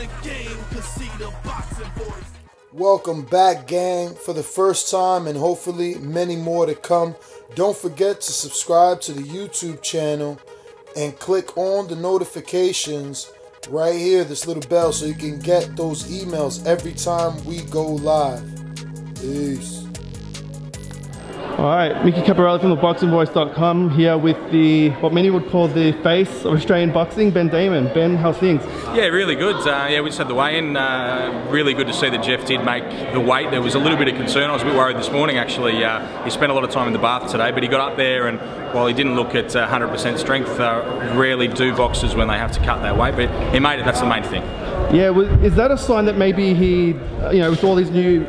the game, cause see the boxing voice. Welcome back, gang, for the first time and hopefully many more to come. Don't forget to subscribe to the YouTube channel and click on the notifications right here, this little bell, so you can get those emails every time we go live. Peace. Alright, Mickey Caparelli from ThaBoxingvoice.com here with what many would call the face of Australian boxing, Ben Damon. Ben, how's things? Yeah, really good. Yeah, we just had the weigh-in. Really good to see that Jeff did make the weight. There was a little bit of concern. I was a bit worried this morning, actually. He spent a lot of time in the bath today, but he got up there, and while he didn't look at 100% strength, rarely do boxers when they have to cut their weight, but he made it. That's the main thing. Yeah, is that a sign that maybe he, with all these new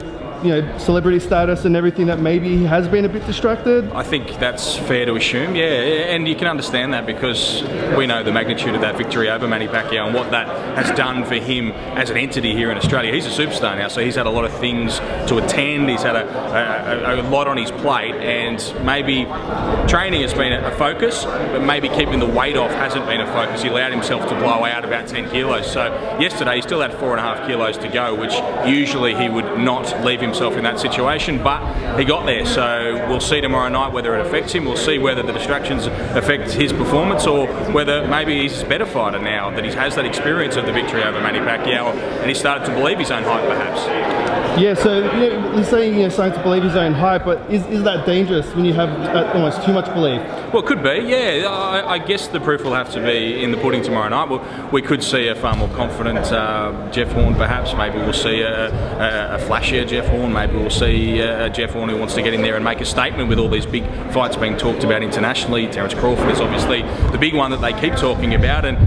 celebrity status and everything, that maybe he has been a bit distracted? I think that's fair to assume, yeah, and you can understand that because we know the magnitude of that victory over Manny Pacquiao and what that has done for him as an entity here in Australia. He's a superstar now, so he's had a lot of things to attend, he's had a lot on his plate, and maybe training has been a focus, but maybe keeping the weight off hasn't been a focus. He allowed himself to blow out about 10 kilos, so yesterday he still had 4.5 kilos to go, which usually he would not leave himself in that situation, but he got there. So we'll see tomorrow night whether it affects him. We'll see whether the distractions affect his performance, or whether maybe he's a better fighter now that he has that experience of the victory over Manny Pacquiao and he started to believe his own hype, perhaps. Yeah, so he's saying starting to believe his own hype, but is that dangerous when you have almost too much belief? Well, it could be, yeah. I guess the proof will have to be in the pudding tomorrow night. We could see a far more confident Jeff Horn, perhaps. Maybe we'll see a flashier Jeff Horn. Maybe we'll see a Jeff Horn who wants to get in there and make a statement with all these big fights being talked about internationally. Terence Crawford is obviously the big one that they keep talking about, and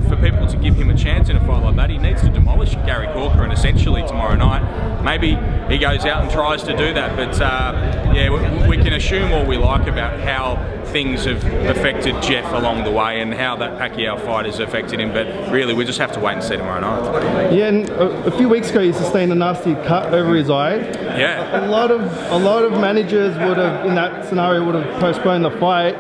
for people to give him a chance in a fight like that, he needs to demolish Gary Corcoran essentially tomorrow night. Maybe he goes out and tries to do that, but yeah, we can assume all we like about how things have affected Jeff along the way and how that Pacquiao fight has affected him, but really we just have to wait and see tomorrow night. Yeah, and a few weeks ago he sustained a nasty cut over his eye. Yeah. A lot of managers would have, in that scenario, would have postponed the fight.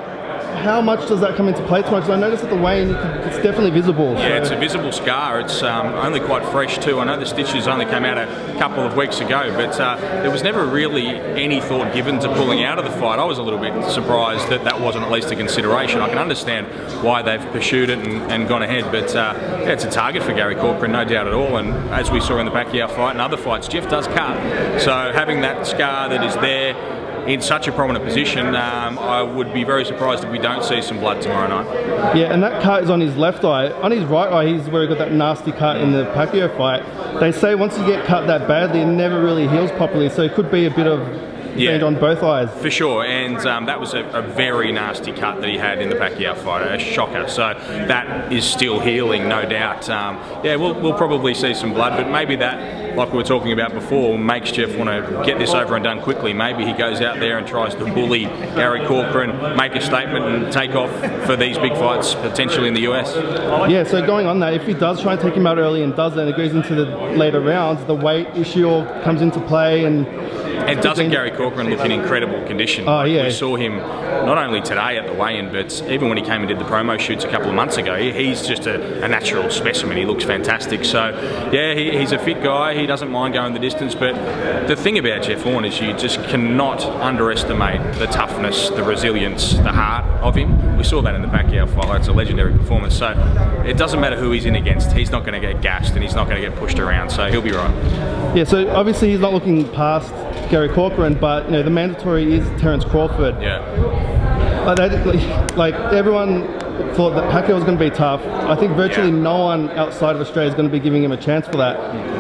How much does that come into play tomorrow? Because I noticed at the weigh-in it's definitely visible. Yeah, it's a visible scar. It's only quite fresh too. I know the stitches only came out a couple of weeks ago, but there was never really any thought given to pulling out of the fight. I was a little bit surprised that that wasn't at least a consideration. I can understand why they've pursued it and gone ahead, but yeah, it's a target for Gary Corcoran, no doubt at all. And as we saw in the Pacquiao fight and other fights, Jeff does cut. So having that scar that is there in such a prominent position, I would be very surprised if we don't see some blood tomorrow night. Yeah, and that cut is on his left eye. On his right eye, he's where he got that nasty cut in the Pacquiao fight. They say once you get cut that badly, it never really heals properly, so it could be a bit of damage on both eyes. For sure, and that was a very nasty cut that he had in the Pacquiao fight, a shocker. So that is still healing, no doubt. Yeah, we'll probably see some blood, but maybe that, like we were talking about before, makes Jeff want to get this over and done quickly. Maybe he goes out there and tries to bully Gary Corcoran, make a statement and take off for these big fights, potentially in the US. Yeah, so going on that, if he does try and take him out early and does that, and it goes into the later rounds, the weight issue all comes into play, and doesn't Gary Corcoran look in incredible condition? Oh, yeah. We saw him not only today at the weigh-in, but even when he came and did the promo shoots a couple of months ago. He's just a natural specimen. He looks fantastic. So yeah, he's a fit guy. He doesn't mind going the distance. But the thing about Jeff Horn is you just cannot underestimate the toughness, the resilience, the heart of him. We saw that in the Pacquiao fight. It's a legendary performance. So it doesn't matter who he's in against. He's not going to get gassed and he's not going to get pushed around. So he'll be right. Yeah, so obviously he's not looking past Gary Corcoran, but the mandatory is Terence Crawford. Yeah. Like everyone thought that Pacquiao was going to be tough. I think virtually no one outside of Australia is going to be giving him a chance for that.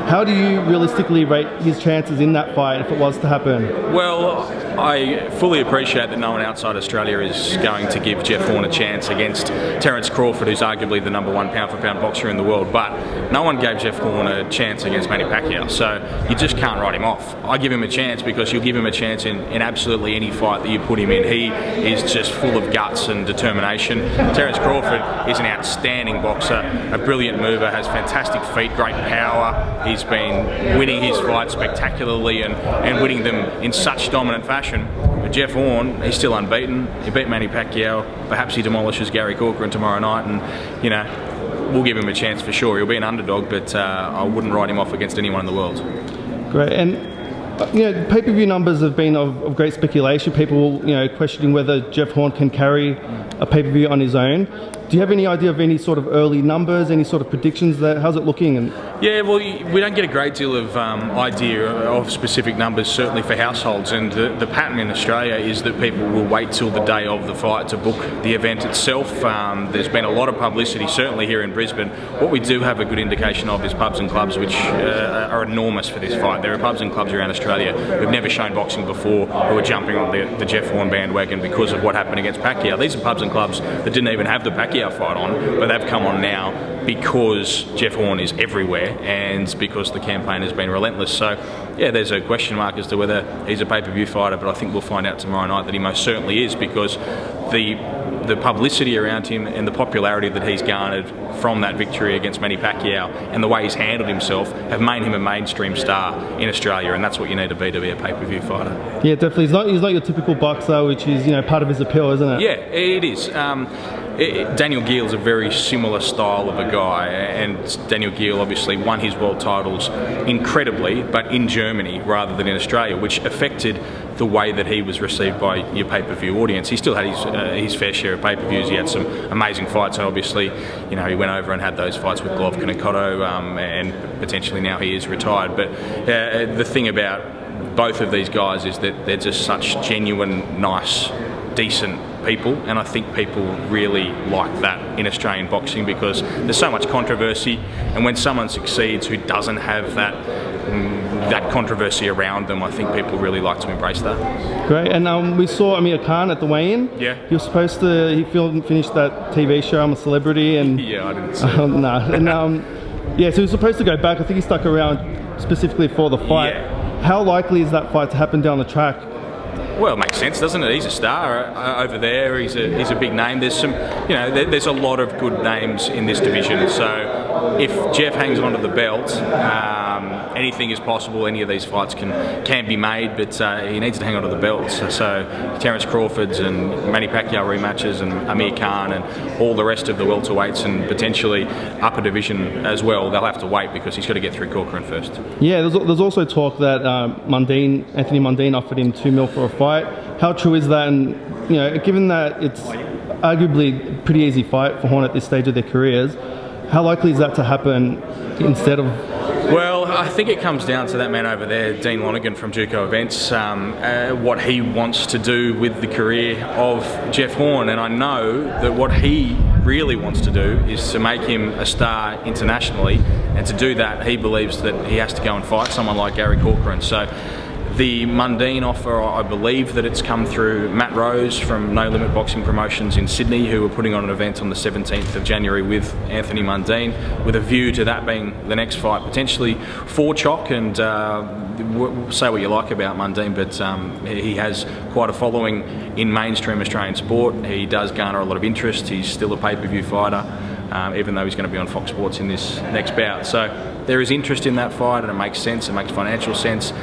How do you realistically rate his chances in that fight if it was to happen? Well, I fully appreciate that no one outside Australia is going to give Jeff Horn a chance against Terence Crawford, who's arguably the #1 pound-for-pound boxer in the world, but no one gave Jeff Horn a chance against Manny Pacquiao, so you just can't write him off. I give him a chance because you'll give him a chance in absolutely any fight that you put him in. He is just full of guts and determination. Terence Crawford is an outstanding boxer, a brilliant mover, has fantastic feet, great power. He's been winning his fights spectacularly and winning them in such dominant fashion. But Jeff Horn, he's still unbeaten. He beat Manny Pacquiao. Perhaps he demolishes Gary Corcoran tomorrow night, and we'll give him a chance for sure. He'll be an underdog, but I wouldn't write him off against anyone in the world. Great. And you know, pay-per-view numbers have been of great speculation. People, you know, questioning whether Jeff Horn can carry a pay-per-view on his own. Do you have any idea of any sort of early numbers, any sort of predictions? How's it looking? And yeah, well, we don't get a great deal of idea of specific numbers, certainly for households. And the pattern in Australia is that people will wait till the day of the fight to book the event itself. There's been a lot of publicity, certainly here in Brisbane. What we do have a good indication of is pubs and clubs, which are enormous for this fight. There are pubs and clubs around Australia who've never shown boxing before who are jumping on the Jeff Horn bandwagon because of what happened against Pacquiao. These are pubs and clubs that didn't even have the Pacquiao fight on, but they've come on now because Jeff Horn is everywhere and because the campaign has been relentless. So yeah, there's a question mark as to whether he's a pay-per-view fighter, but I think we'll find out tomorrow night that he most certainly is, because the publicity around him and the popularity that he's garnered from that victory against Manny Pacquiao and the way he's handled himself have made him a mainstream star in Australia, and that's what you need to be a pay-per-view fighter. Yeah, definitely. He's not your typical boxer, which is, you know, part of his appeal, isn't it? Yeah, it is. Daniel Geale's a very similar style of a guy, and Daniel Geale obviously won his world titles incredibly, but in Germany rather than in Australia, which affected the way that he was received by your pay-per-view audience. He still had his fair share of pay-per-views. He had some amazing fights, and obviously, you know, he went over and had those fights with Golovkin and Cotto, and potentially now he is retired. But the thing about both of these guys is that they're just such genuine, nice, decent people, and I think people really like that in Australian boxing because there's so much controversy, and when someone succeeds who doesn't have that controversy around them, I think people really like to embrace that. Great. And we saw Amir Khan at the weigh-in. Yeah. He was supposed to, he finished that TV show, I'm a Celebrity, and yeah, I didn't see it. No. And yeah, so he was supposed to go back. I think he stuck around specifically for the fight. Yeah. How likely is that fight to happen down the track? Well, it makes sense, doesn't it? He's a star over there. He's a big name. There's some, you know, there's a lot of good names in this division. So if Jeff hangs onto the belt, anything is possible. Any of these fights can be made, but he needs to hang onto the belt. So Terence Crawford's and Manny Pacquiao rematches, and Amir Khan, and all the rest of the welterweights, and potentially upper division as well, they'll have to wait because he's got to get through Corcoran first. Yeah, there's also talk that Anthony Mundine offered him $2 million for a fight. How true is that? And you know, given that it's arguably a pretty easy fight for Horn at this stage of their careers, how likely is that to happen instead of? Well, I think it comes down to that man over there, Dean Lonergan from Juco Events, what he wants to do with the career of Jeff Horn, and I know that what he really wants to do is to make him a star internationally, and to do that he believes that he has to go and fight someone like Gary Corcoran. So the Mundine offer, I believe that it's come through Matt Rose from No Limit Boxing Promotions in Sydney, who are putting on an event on the 17th of January with Anthony Mundine, with a view to that being the next fight, potentially for Choc. And say what you like about Mundine, but he has quite a following in mainstream Australian sport. He does garner a lot of interest. He's still a pay-per-view fighter, even though he's going to be on Fox Sports in this next bout. So there is interest in that fight, and it makes sense. It makes financial sense.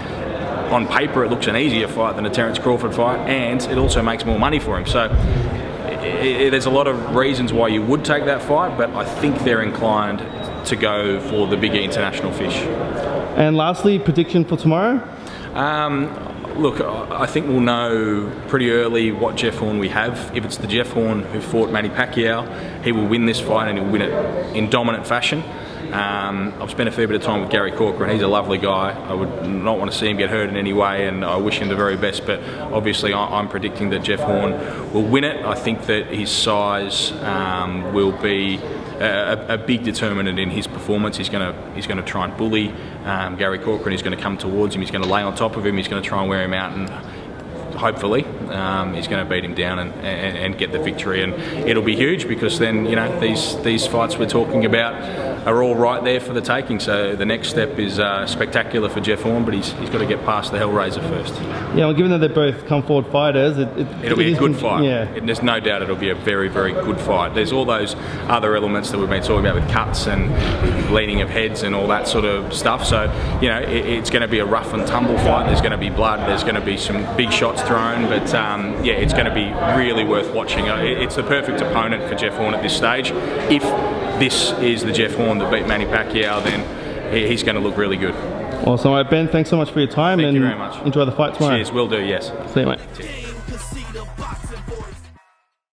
On paper, it looks an easier fight than a Terence Crawford fight, and it also makes more money for him. So there's a lot of reasons why you would take that fight, but I think they're inclined to go for the bigger international fish. And lastly, prediction for tomorrow? Look, I think we'll know pretty early what Jeff Horn we have. If it's the Jeff Horn who fought Manny Pacquiao, he will win this fight, and he'll win it in dominant fashion. I've spent a fair bit of time with Gary Corcoran. He's a lovely guy. I would not want to see him get hurt in any way, and I wish him the very best, but obviously I'm predicting that Jeff Horn will win it. I think that his size will be a big determinant in his performance. He's going to try and bully Gary Corcoran. He's going to come towards him. He's going to lay on top of him. He's going to try and wear him out, and hopefully he's going to beat him down and get the victory. And it'll be huge, because then, you know, these fights we're talking about are all right there for the taking. So the next step is spectacular for Jeff Horn, but he's got to get past the Hellraiser first. Yeah, well, given that they're both come forward fighters, it'll be a good fight. Yeah. There's no doubt it'll be a very, very good fight. There's all those other elements that we've been talking about with cuts and bleeding of heads and all that sort of stuff. So, you know, it's going to be a rough and tumble fight. There's going to be blood. There's going to be some big shots thrown, but yeah, it's going to be really worth watching. It's the perfect opponent for Jeff Horn at this stage. If this is the Jeff Horn that beat Manny Pacquiao, then he's going to look really good. Awesome. All right, Ben, thanks so much for your time. Thank you very much. Enjoy the fight tomorrow. Cheers, will do, yes. See you, mate. Game, 'cause see the boxing voice.